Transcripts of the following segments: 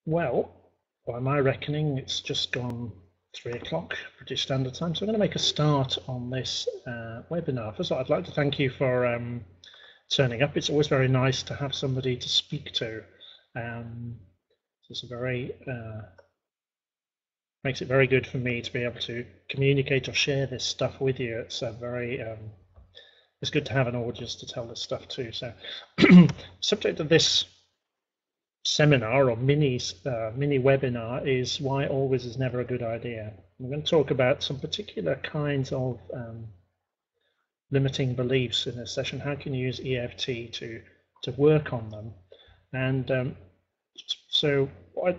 Well, by my reckoning, it's just gone 3 o'clock British Standard Time, so I'm going to make a start on this webinar. First of all, I'd like to thank you for turning up. It's always very nice to have somebody to speak to. It's a very makes it very good for me to be able to communicate or share this stuff with you. It's a very it's good to have an audience to tell this stuff to. So, subject of this seminar or mini webinar is why always is never a good idea. I'm going to talk about some particular kinds of limiting beliefs in this session. How can you use EFT to work on them? And so what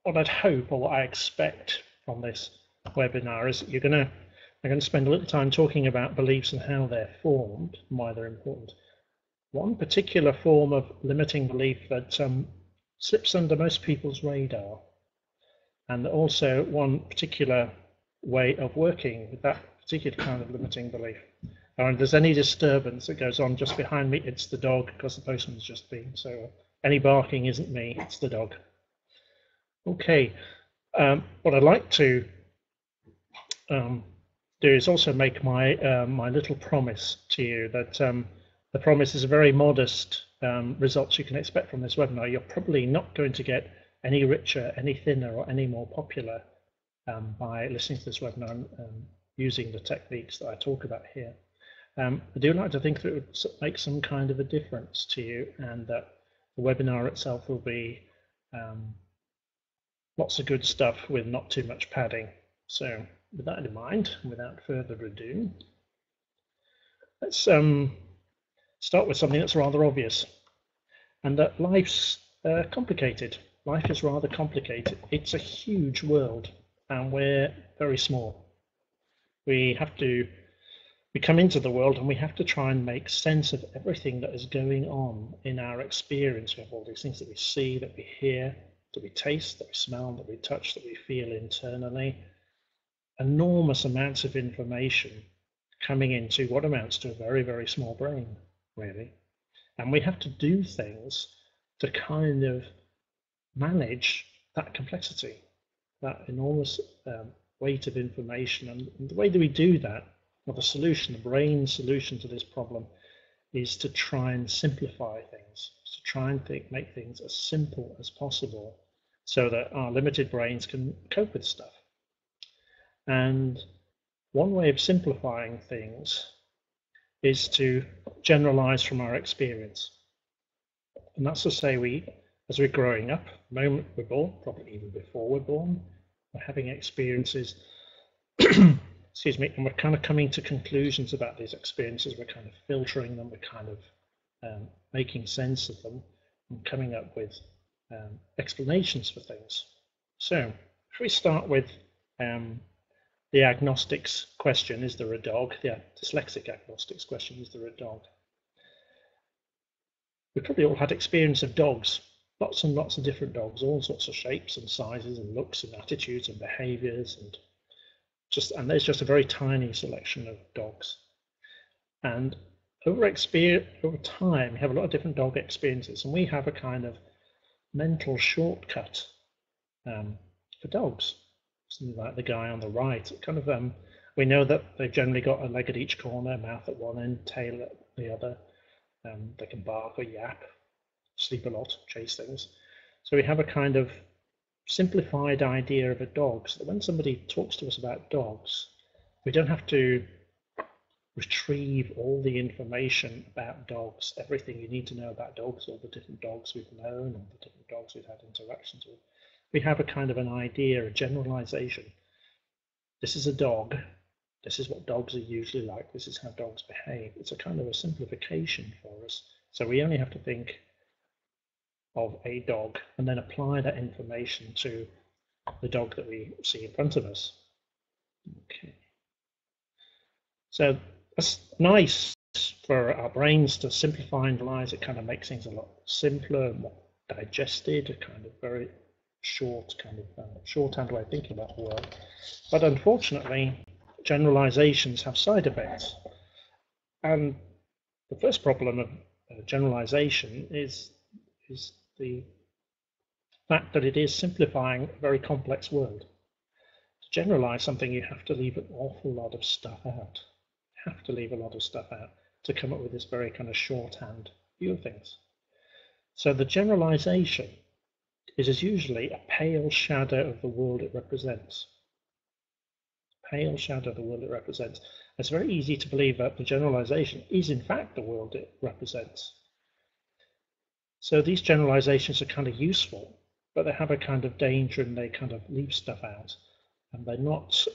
I'd hope, or what I expect from this webinar, is that I'm going to spend a little time talking about beliefs and how they're formed and why they're important. One particular form of limiting belief that slips under most people's radar, and also one particular way of working with that particular kind of limiting belief. And if there's any disturbance that goes on just behind me, it's the dog, because the postman's just been. So any barking isn't me, it's the dog. Okay, what I'd like to do is also make my my little promise to you that the promise is a very modest results you can expect from this webinar. You're probably not going to get any richer, any thinner, or any more popular by listening to this webinar and using the techniques that I talk about here. I do like to think that it would make some kind of a difference to you, and that the webinar itself will be lots of good stuff with not too much padding. So with that in mind, without further ado, let's start with something that's rather obvious, and that life's complicated. Life is rather complicated. It's a huge world, and we're very small. We come into the world, and we have to try and make sense of everything that is going on in our experience. We have all these things that we see, that we hear, that we taste, that we smell, that we touch, that we feel internally. Enormous amounts of information coming into what amounts to a very, very small brain, really. And we have to do things to kind of manage that complexity, that enormous weight of information. And the way that we do that, well, the solution, the brain's solution to this problem, is to try and simplify things, to try and make things as simple as possible so that our limited brains can cope with stuff. And one way of simplifying things is to generalize from our experience. And that's to say, as we're growing up, the moment we're born, probably even before we're born, we're having experiences, excuse me, and we're kind of coming to conclusions about these experiences. We're kind of filtering them, we're kind of making sense of them, and coming up with explanations for things. So if we start with the agnostics question, is there a dog? The dyslexic agnostics question, is there a dog? We've probably all had experience of dogs, lots and lots of different dogs, all sorts of shapes and sizes and looks and attitudes and behaviors, and there's just a very tiny selection of dogs. And over time, we have a lot of different dog experiences, and we have a kind of mental shortcut for dogs. Something like the guy on the right. Kind of, we know that they've generally got a leg at each corner, mouth at one end, tail at the other. They can bark or yap, sleep a lot, chase things. So we have a kind of simplified idea of a dog, so that when somebody talks to us about dogs, we don't have to retrieve all the information about dogs, everything you need to know about dogs, all the different dogs we've known, all the different dogs we've had interactions with. We have a kind of an idea, a generalization. This is a dog. This is what dogs are usually like. This is how dogs behave. It's a kind of a simplification for us. So we only have to think of a dog and then apply that information to the dog that we see in front of us. Okay. So that's nice for our brains to simplify and analyze. It kind of makes things a lot simpler, more digested, a kind of very shorthand way of thinking about the world. But unfortunately, generalizations have side effects. And the first problem of generalization is the fact that it is simplifying a very complex world. To generalize something, you have to leave an awful lot of stuff out. You have to leave a lot of stuff out to come up with this very kind of shorthand view of things. So the generalization is usually a pale shadow of the world it represents. Pale shadow of the world it represents. It's very easy to believe that the generalization is in fact the world it represents. So these generalizations are kind of useful, but they have a kind of danger and they kind of leave stuff out, and they're not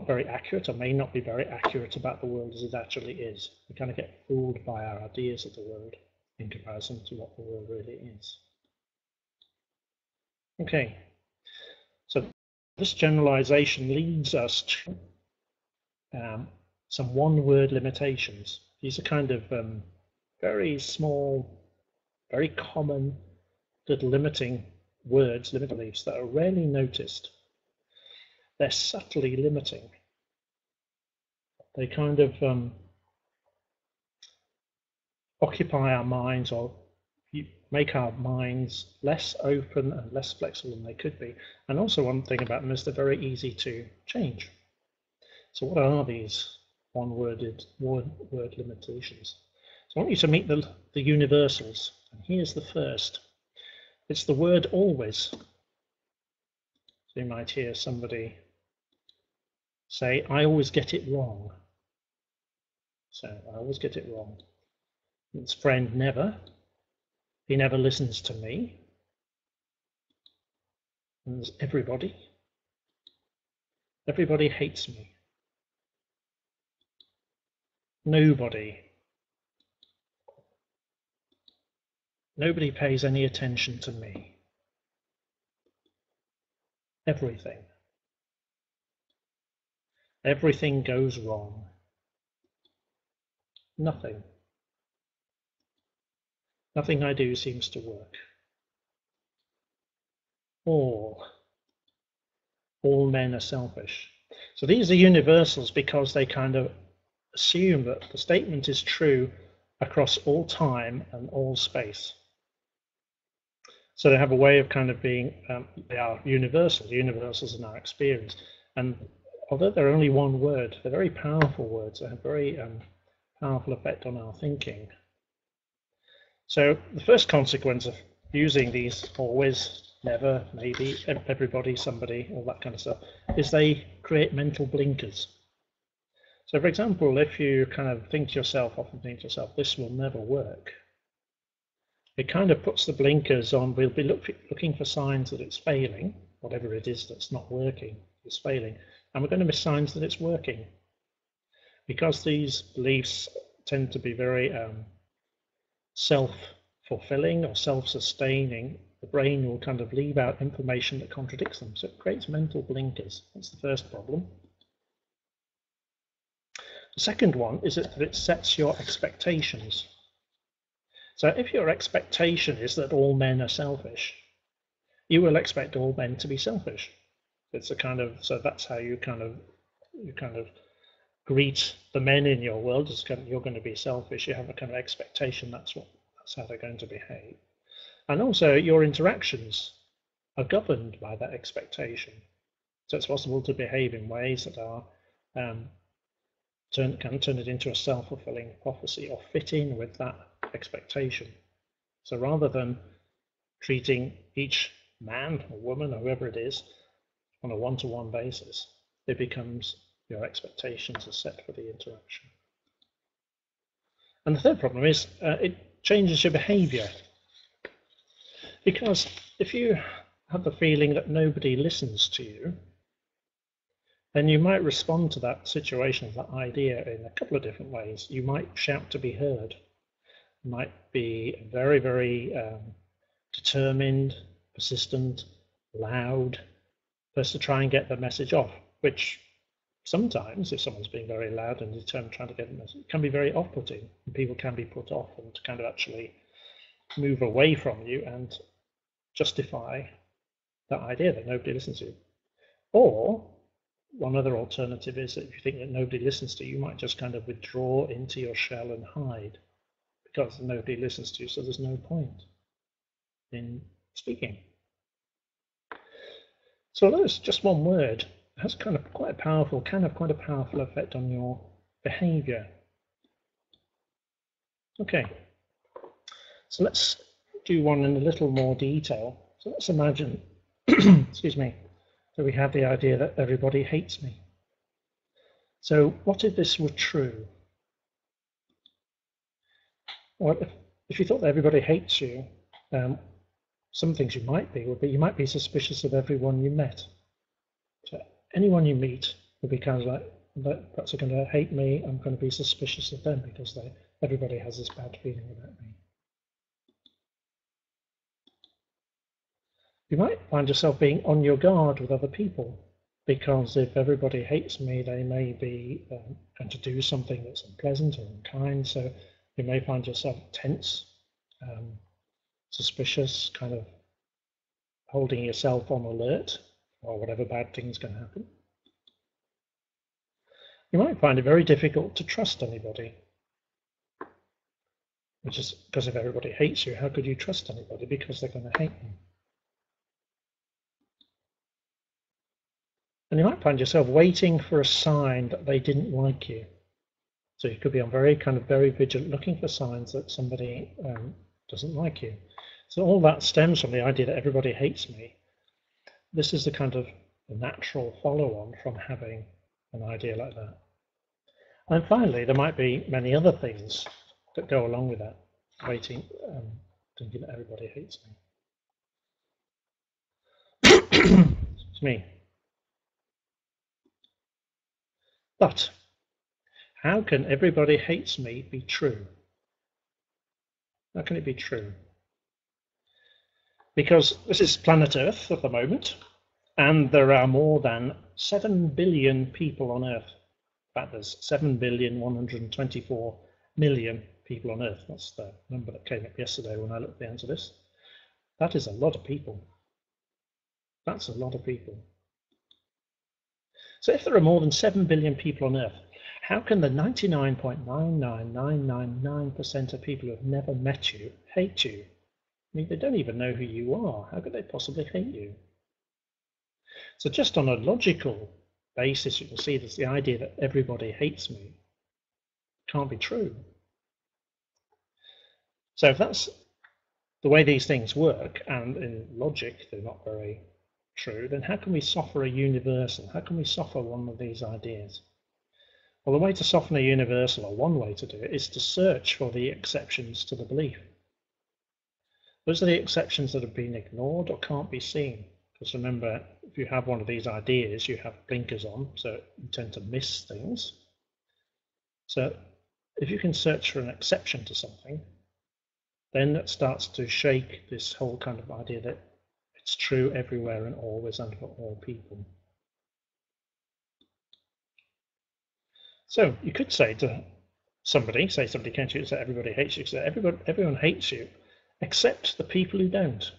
very accurate, or may not be very accurate about the world as it actually is. We kind of get fooled by our ideas of the world in comparison to what the world really is. Okay, so this generalization leads us to some one-word limitations. These are kind of very small, very common little limiting words, limiting beliefs that are rarely noticed. They're subtly limiting. They kind of occupy our minds, or make our minds less open and less flexible than they could be. And also one thing about them is they're very easy to change. So what are these one-word limitations? So I want you to meet the universals. And here's the first. It's the word always. So you might hear somebody say, I always get it wrong. So I always get it wrong. It's friend never. He never listens to me. And there's everybody. Everybody hates me. Nobody. Nobody pays any attention to me. Everything. Everything goes wrong. Nothing. Nothing I do seems to work. All men are selfish. So these are universals because they kind of assume that the statement is true across all time and all space. So they have a way of kind of being, they are universals in our experience. And although they're only one word, they're very powerful words. They have very powerful effect on our thinking. So the first consequence of using these always, never, maybe, everybody, somebody, all that kind of stuff, is they create mental blinkers. So for example, if you kind of often think to yourself, this will never work, it kind of puts the blinkers on. We'll be looking for signs that it's failing, whatever it is that's not working, is failing, and we're going to miss signs that it's working. Because these beliefs tend to be very self-fulfilling or self-sustaining, the brain will kind of leave out information that contradicts them. So it creates mental blinkers. That's the first problem. The second one is that it sets your expectations. So if your expectation is that all men are selfish, you will expect all men to be selfish. It's a kind of, so that's how you kind of greet the men in your world. You're going to be selfish. You have a kind of expectation that's how they're going to behave. And also your interactions are governed by that expectation. So it's possible to behave in ways that are can turn it into a self-fulfilling prophecy or fit in with that expectation. So rather than treating each man or woman or whoever it is on a one-to-one basis, it becomes your expectations are set for the interaction. And the third problem is it changes your behavior. Because if you have the feeling that nobody listens to you, then you might respond to that situation, that idea, in a couple of different ways. You might shout to be heard. You might be very, very determined, persistent, loud, first to try and get the message off, which sometimes, if someone's being very loud and determined trying to get a message, it can be very off-putting, and people can be put off and kind of actually move away from you and justify that idea that nobody listens to you. Or one other alternative is that if you think that nobody listens to you, you might just kind of withdraw into your shell and hide because nobody listens to you, so there's no point. in speaking. So although it's just one word, it has can have quite a powerful effect on your behavior. Okay, so let's do one in a little more detail. So let's imagine, excuse me, that we have the idea that everybody hates me. So what if this were true? Well, if you thought that everybody hates you, some things you might be would be you might be suspicious of everyone you met. So anyone you meet would be kind of like, perhaps they're going to hate me, I'm going to be suspicious of them because everybody has this bad feeling about me. You might find yourself being on your guard with other people, because if everybody hates me, they may be going to do something that's unpleasant or unkind, so you may find yourself tense, suspicious, kind of holding yourself on alert or whatever bad thing's going to happen. You might find it very difficult to trust anybody, which is because if everybody hates you, how could you trust anybody? Because they're going to hate you. And you might find yourself waiting for a sign that they didn't like you. So you could be on very vigilant, looking for signs that somebody doesn't like you. So all that stems from the idea that everybody hates me. This is the kind of natural follow-on from having an idea like that. And finally, there might be many other things that go along with that, waiting, thinking that everybody hates me. It's me. But how can everybody hates me be true? How can it be true? Because this is planet Earth at the moment, and there are more than 7 billion people on Earth. In fact, there's 7,124,000,000 people on Earth. That's the number that came up yesterday when I looked at the answer to this. That is a lot of people. That's a lot of people. So if there are more than 7 billion people on Earth, how can the 99.99999% of people who have never met you hate you? I mean, they don't even know who you are. How could they possibly hate you? So just on a logical basis, you can see that the idea that everybody hates me can't be true. So if that's the way these things work, and in logic they're not very true, then how can we soften a universal? How can we soften one of these ideas? Well, the way to soften a universal, or one way to do it, is to search for the exceptions to the belief. Those are the exceptions that have been ignored or can't be seen. Because remember, if you have one of these ideas, you have blinkers on, so you tend to miss things. So if you can search for an exception to something, then it starts to shake this whole kind of idea that it's true everywhere and always and for all people. So you could say to somebody, say somebody came to you and said everybody hates you, say everyone hates you except the people who don't.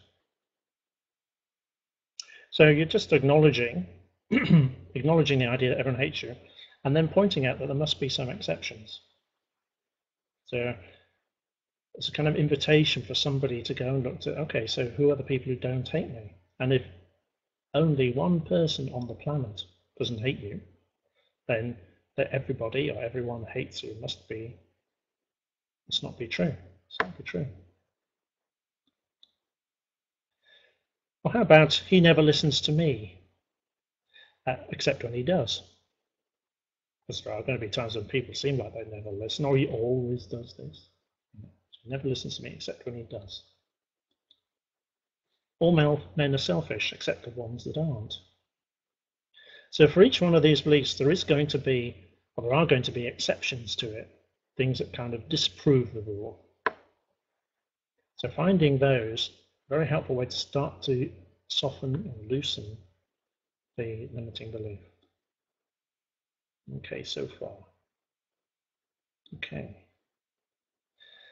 So you're just acknowledging acknowledging the idea that everyone hates you, and then pointing out that there must be some exceptions. So it's a kind of invitation for somebody to go and look to, okay, so who are the people who don't hate me? And if only one person on the planet doesn't hate you, then that everybody or everyone hates you must not be true. It's not be true. Well, how about he never listens to me, except when he does? Because there are going to be times when people seem like they never listen, or he always does this. He never listens to me except when he does. All men are selfish except the ones that aren't. So for each one of these beliefs, there are going to be exceptions to it, things that kind of disprove the rule. So finding those, very helpful way to start to soften or loosen the limiting belief. Okay, so far. Okay.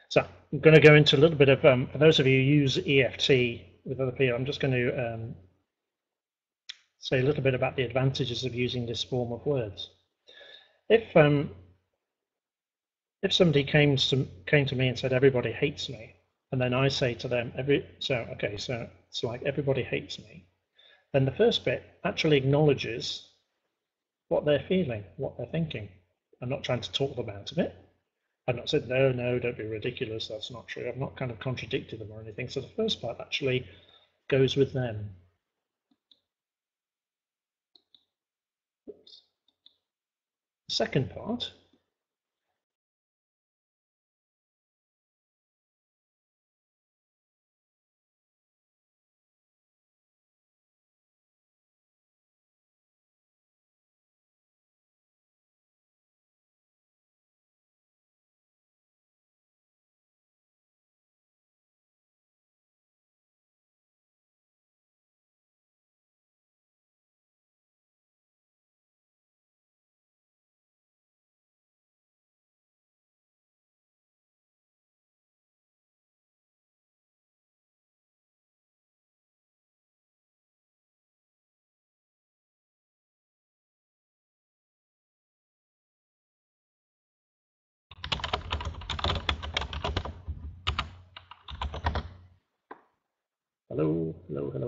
So I'm going to go into a little bit of, for those of you who use EFT with other people, I'm just going to say a little bit about the advantages of using this form of words. If somebody came to me and said everybody hates me, and then I say to them, so it's like everybody hates me. Then the first bit actually acknowledges what they're feeling, what they're thinking. I'm not trying to talk them out of it. I've not said, no, don't be ridiculous, that's not true. I've not kind of contradicted them or anything. So the first part actually goes with them. Oops. The second part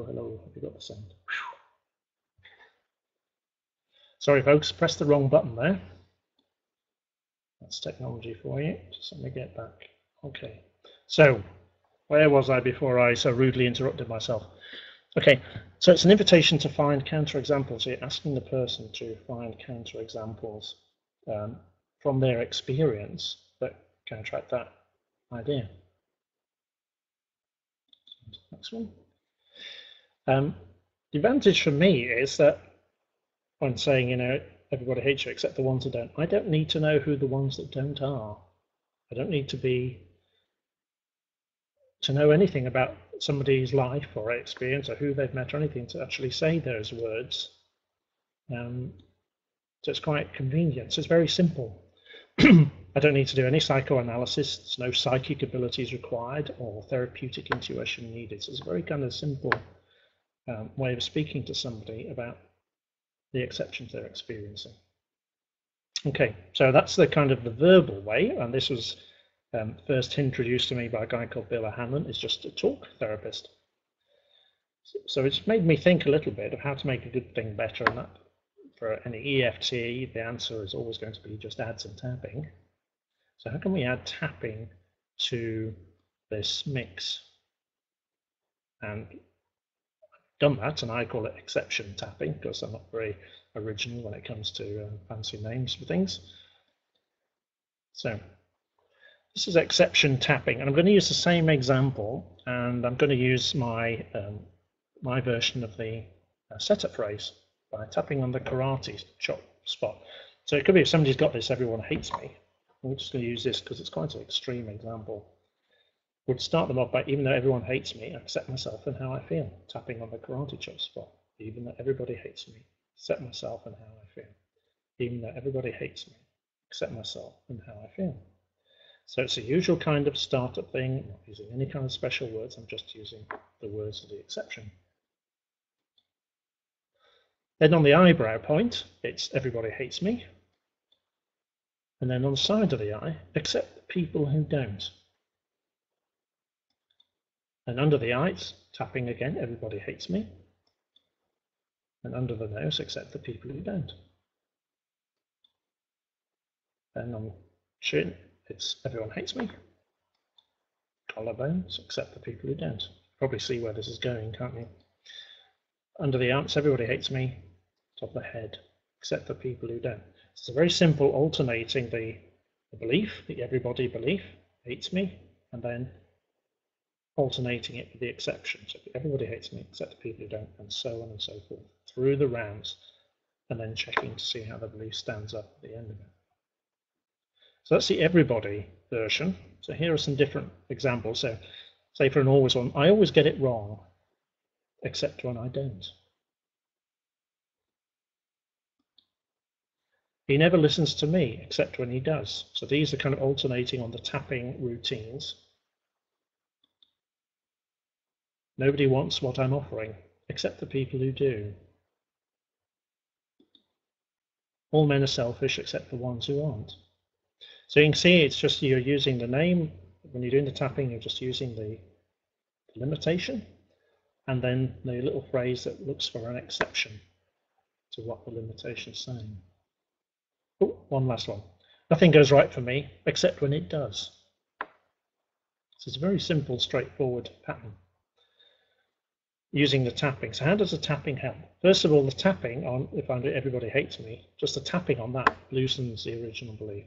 hello. Have you got the sound? Sorry, folks, pressed the wrong button there. That's technology for you. Just let me get back. Okay. So, where was I before I so rudely interrupted myself? Okay, so it's an invitation to find counterexamples. You're asking the person to find counterexamples from their experience that counteract that idea. Next one. The advantage for me is that when saying, you know, everybody hates you except the ones that don't, I don't need to know who the ones that don't are. I don't need to know anything about somebody's life or experience or who they've met or anything to actually say those words. So it's quite convenient. So it's very simple. I don't need to do any psychoanalysis. There's no psychic abilities required or therapeutic intuition needed. So it's a very kind of simple way of speaking to somebody about the exceptions they're experiencing. Okay, so that's the kind of the verbal way, and this was first introduced to me by a guy called Bill Hanlon. Is just a talk therapist. So it's made me think a little bit of how to make a good thing better, and that for any EFT, the answer is always going to be just add some tapping. So how can we add tapping to this mix? And I've done that, and I call it exception tapping because I'm not very original when it comes to fancy names for things. So this is exception tapping, and I'm going to use the same example, and I'm going to use my my version of the setup phrase by tapping on the karate chop spot. So it could be if somebody's got this, everyone hates me. I'm just going to use this because it's quite an extreme example. Would start them off by, even though everyone hates me, I accept myself and how I feel. Tapping on the karate chop spot. Even though everybody hates me, accept myself and how I feel. Even though everybody hates me, accept myself and how I feel. So it's a usual kind of startup thing. I'm not using any kind of special words. I'm just using the words of the exception. Then on the eyebrow point, it's everybody hates me. And then on the side of the eye, except the people who don't. And under the eye, it's tapping again, everybody hates me. And under the nose, except the people who don't. And on chin, it's everyone hates me. Collarbones, except the people who don't. Probably see where this is going, can't you? Under the arms, everybody hates me. Top of the head, except the people who don't. It's a very simple alternating the belief, the everybody belief, hates me, and then alternating it with the exception. So everybody hates me except the people who don't, and so on and so forth, through the rounds, and then checking to see how the belief stands up at the end of it. So that's the everybody version. So here are some different examples. So say for an always on, I always get it wrong, except when I don't. He never listens to me, except when he does. So these are kind of alternating on the tapping routines. Nobody wants what I'm offering, except the people who do. All men are selfish, except the ones who aren't. So you can see it's just you're using the name when you're doing the tapping, you're just using the limitation and then the little phrase that looks for an exception to what the limitation is saying. Oh, one last one. Nothing goes right for me except when it does. So it's a very simple, straightforward pattern using the tapping. So how does the tapping help? First of all, the tapping on, if I do everybody hates me, just the tapping on that loosens the original belief.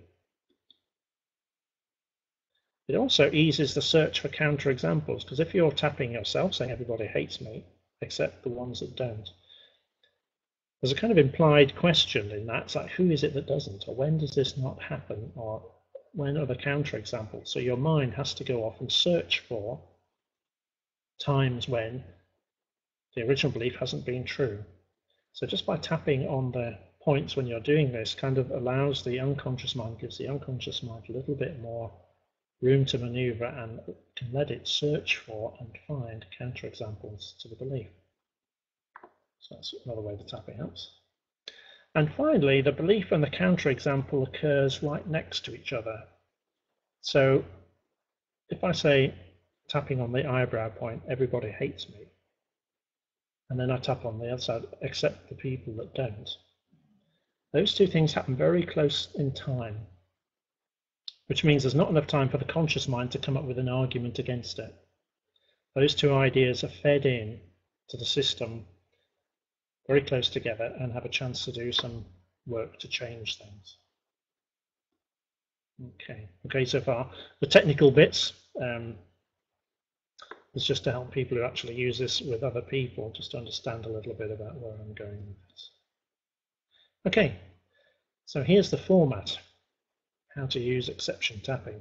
It also eases the search for counterexamples, because if you're tapping yourself saying everybody hates me except the ones that don't, there's a kind of implied question in that. It's like, who is it that doesn't? Or when does this not happen? Or when are the counterexamples? So your mind has to go off and search for times when the original belief hasn't been true. So just by tapping on the points when you're doing this kind of allows the unconscious mind, gives the unconscious mind a little bit more room to maneuver and can let it search for and find counterexamples to the belief. So that's another way the tapping helps. And finally, the belief and the counterexample occurs right next to each other. So if I say, tapping on the eyebrow point, everybody hates me, and then I tap on the other side, except the people that don't, those two things happen very close in time, which means there's not enough time for the conscious mind to come up with an argument against it. Those two ideas are fed in to the system very close together and have a chance to do some work to change things. Okay, so far. The technical bits is just to help people who actually use this with other people, just to understand a little bit about where I'm going with this. Okay, so here's the format. How to use exception tapping.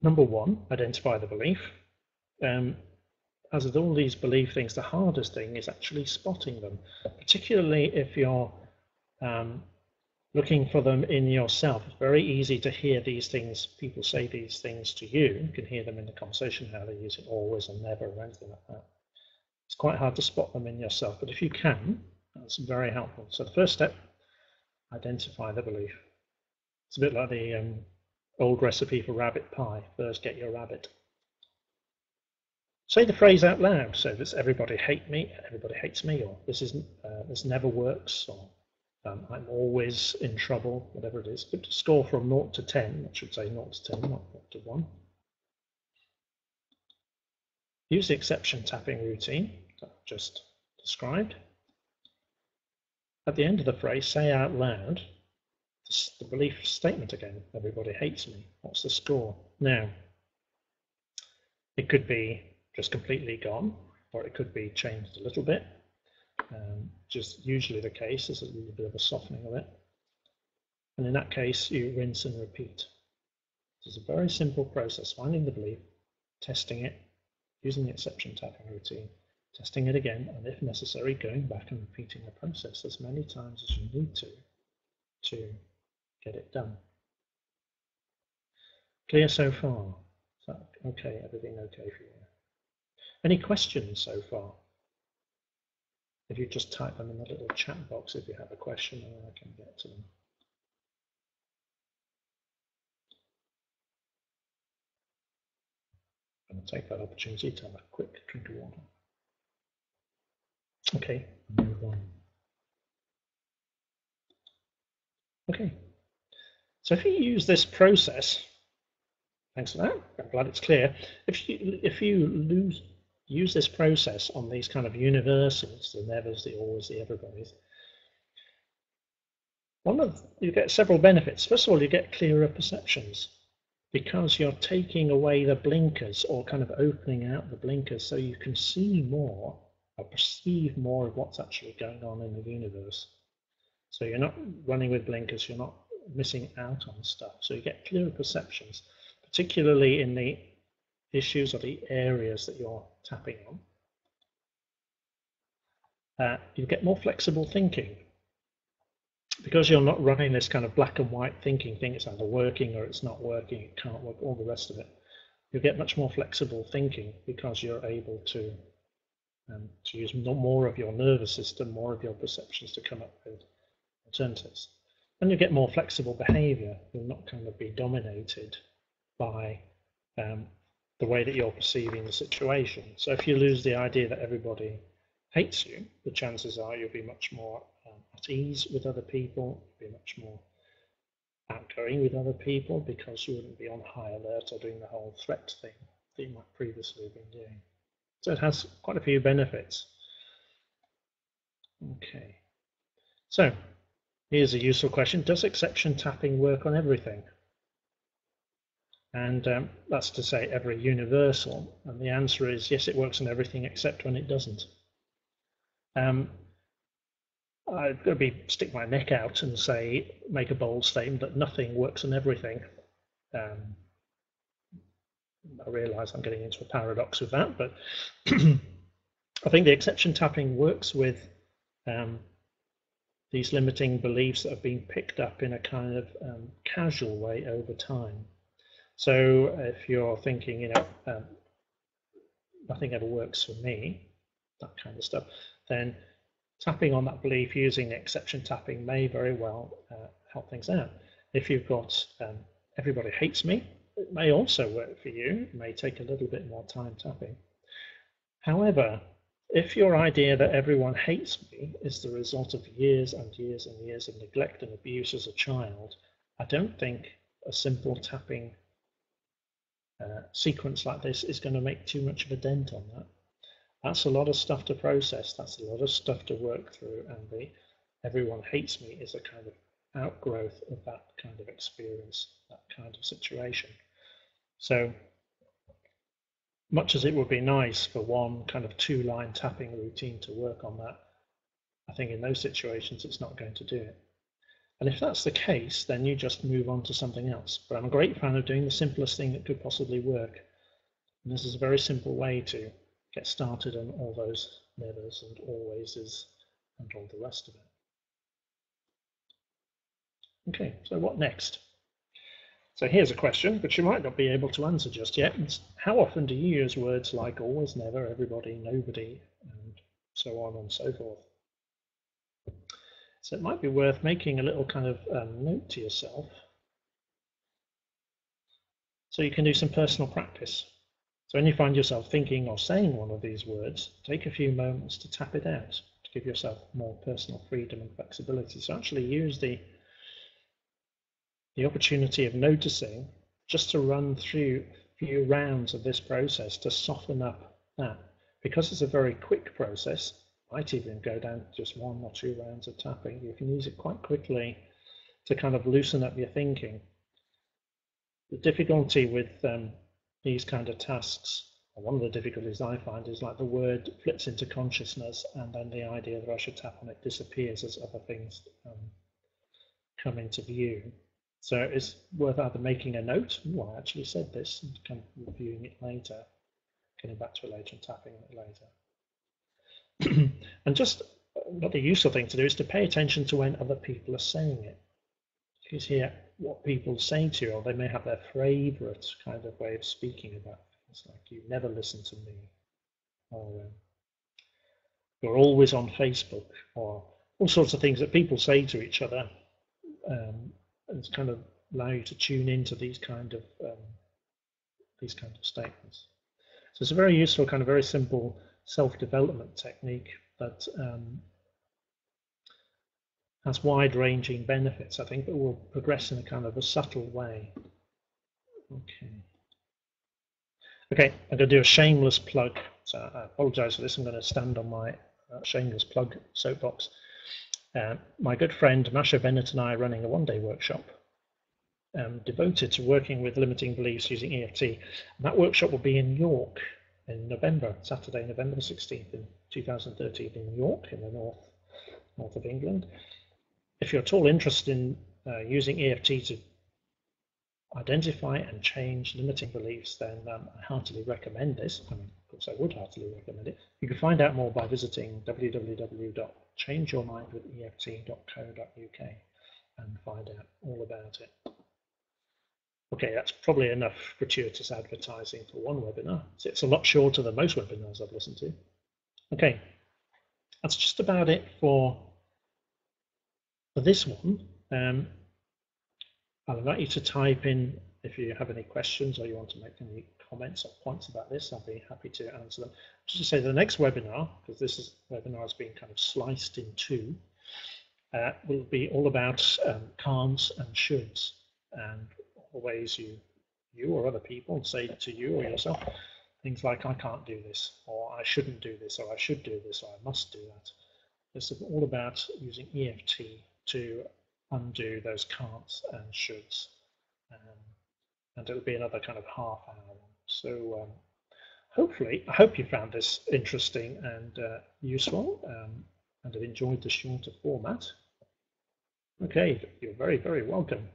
Number one, identify the belief. As with all these belief things, the hardest thing is actually spotting them, particularly if you're looking for them in yourself. It's very easy to hear these things, people say these things to you. You can hear them in the conversation, how they use it always and never or anything like that. It's quite hard to spot them in yourself, but if you can, that's very helpful. So the first step, identify the belief. It's a bit like the old recipe for rabbit pie. First, get your rabbit. Say the phrase out loud. So this everybody hates me, or this never works, or I'm always in trouble, whatever it is. Good to score from 0 to 10. I should say 0 to 10, not 0 to 1. Use the exception tapping routine that I've just described. At the end of the phrase, say out loud the belief statement again. Everybody hates me. What's the score? Now, it could be just completely gone, or it could be changed a little bit. Just usually the case, there's a little bit of a softening of it. And in that case, you rinse and repeat. It's a very simple process, finding the belief, testing it, using the exception tapping routine, testing it again, and if necessary, going back and repeating the process as many times as you need to get it done. Clear so far? So, okay, everything okay for you? Any questions so far? If you just type them in the little chat box if you have a question, and I can get to them. I'm going to take that opportunity to have a quick drink of water. Okay, move on. Okay, so if you use this process, thanks for that, I'm glad it's clear. If you use this process on these kind of universals, the nevers, the always, the everybodies, you get several benefits. First of all, you get clearer perceptions because you're taking away the blinkers, or kind of opening out the blinkers, so you can see more or perceive more of what's actually going on in the universe. So you're not running with blinkers, you're not missing out on stuff. So you get clearer perceptions, particularly in the issues or the areas that you're tapping on. You get more flexible thinking because you're not running this kind of black and white thinking thing. It's either working or it's not working, it can't work, all the rest of it. You get much more flexible thinking because you're able to use more of your nervous system, more of your perceptions to come up with alternatives. And you get more flexible behavior. You'll not kind of be dominated by the way that you're perceiving the situation. So if you lose the idea that everybody hates you, the chances are you'll be much more at ease with other people, you'll be much more outgoing with other people, because you wouldn't be on high alert or doing the whole threat thing that you might previously have been doing. So it has quite a few benefits. Okay, so here's a useful question. Does exception tapping work on everything? And that's to say every universal. And the answer is yes, it works on everything except when it doesn't. I've got to stick my neck out and say, make a bold statement that nothing works on everything. I realize I'm getting into a paradox with that, but I think the exception tapping works with these limiting beliefs that have been picked up in a kind of casual way over time. So if you're thinking, nothing ever works for me, that kind of stuff, then tapping on that belief using exception tapping may very well help things out. If you've got everybody hates me, it may also work for you. It may take a little bit more time tapping. However, if your idea that everyone hates me is the result of years and years and years of neglect and abuse as a child, I don't think a simple tapping sequence like this is going to make too much of a dent on that. That's a lot of stuff to process. That's a lot of stuff to work through, and the everyone hates me is a kind of outgrowth of that kind of experience, that kind of situation. So much as it would be nice for one kind of 2-line tapping routine to work on that, I think in those situations it's not going to do it. And if that's the case, then you just move on to something else. But I'm a great fan of doing the simplest thing that could possibly work. And this is a very simple way to get started on all those nevers and alwayses and all the rest of it. Okay, so what next? So here's a question, which you might not be able to answer just yet. It's, how often do you use words like always, never, everybody, nobody, and so on and so forth? So it might be worth making a little kind of note to yourself so you can do some personal practice. So when you find yourself thinking or saying one of these words, take a few moments to tap it out, to give yourself more personal freedom and flexibility. So actually use the opportunity of noticing just to run through a few rounds of this process to soften up that. Because it's a very quick process, might even go down to just 1 or 2 rounds of tapping. You can use it quite quickly to kind of loosen up your thinking. The difficulty with these kind of tasks, or one of the difficulties I find, is like the word flips into consciousness and then the idea that I should tap on it disappears as other things come into view. So it's worth either making a note, I actually said this, and kind of reviewing it later, getting back to it later and tapping it later. And just another useful thing to do is to pay attention to when other people are saying it. You hear what people say to you, or they may have their favorite kind of way of speaking about things, like you never listen to me, or you're always on Facebook, or all sorts of things that people say to each other. And kind of allow you to tune into these kind of statements. So it's a very useful, kind of very simple self-development technique that has wide-ranging benefits, I think, but will progress in a kind of a subtle way. Okay, I'm going to do a shameless plug. So I apologize for this. I'm going to stand on my shameless plug soapbox. My good friend Masha Bennett and I are running a one-day workshop devoted to working with limiting beliefs using EFT. And that workshop will be in York in November, Saturday, November the 16th in 2013 in York, in the north of England. If you're at all interested in using EFT to identify and change limiting beliefs, then I heartily recommend this. I mean, of course, I would heartily recommend it. You can find out more by visiting www.changeyourmindwitheft.co.uk and find out all about it. Okay, that's probably enough gratuitous advertising for one webinar. It's a lot shorter than most webinars I've listened to. Okay, that's just about it for this one. I'll invite you to type in if you have any questions or you want to make any comments or points about this, I'll be happy to answer them. Just to say, the next webinar, because this webinar has been kind of sliced in two, will be all about can'ts and shoulds, and ways you or other people say to you or yourself things like, I can't do this, or I shouldn't do this, or I should do this, or I must do that. This is all about using EFT to undo those can'ts and shoulds. And it'll be another kind of half hour. So hopefully, I hope you found this interesting and useful, and have enjoyed the shorter format. Okay, you're very, very welcome.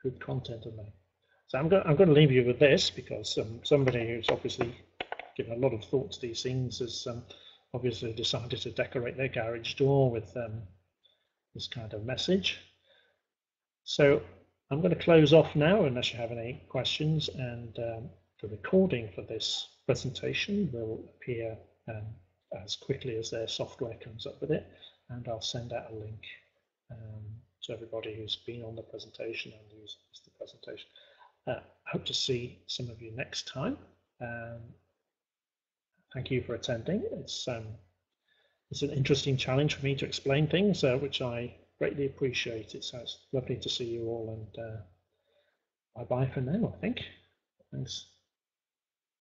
Good content on there. So I'm going to leave you with this, because somebody who's obviously given a lot of thought to these things has obviously decided to decorate their garage door with this kind of message. So I'm going to close off now, unless you have any questions, and the recording for this presentation will appear as quickly as their software comes up with it, and I'll send out a link to everybody who's been on the presentation and used the presentation. Hope to see some of you next time. Thank you for attending. It's an interesting challenge for me to explain things, which I greatly appreciate it. So it's lovely to see you all, and bye-bye for now, I think. Thanks.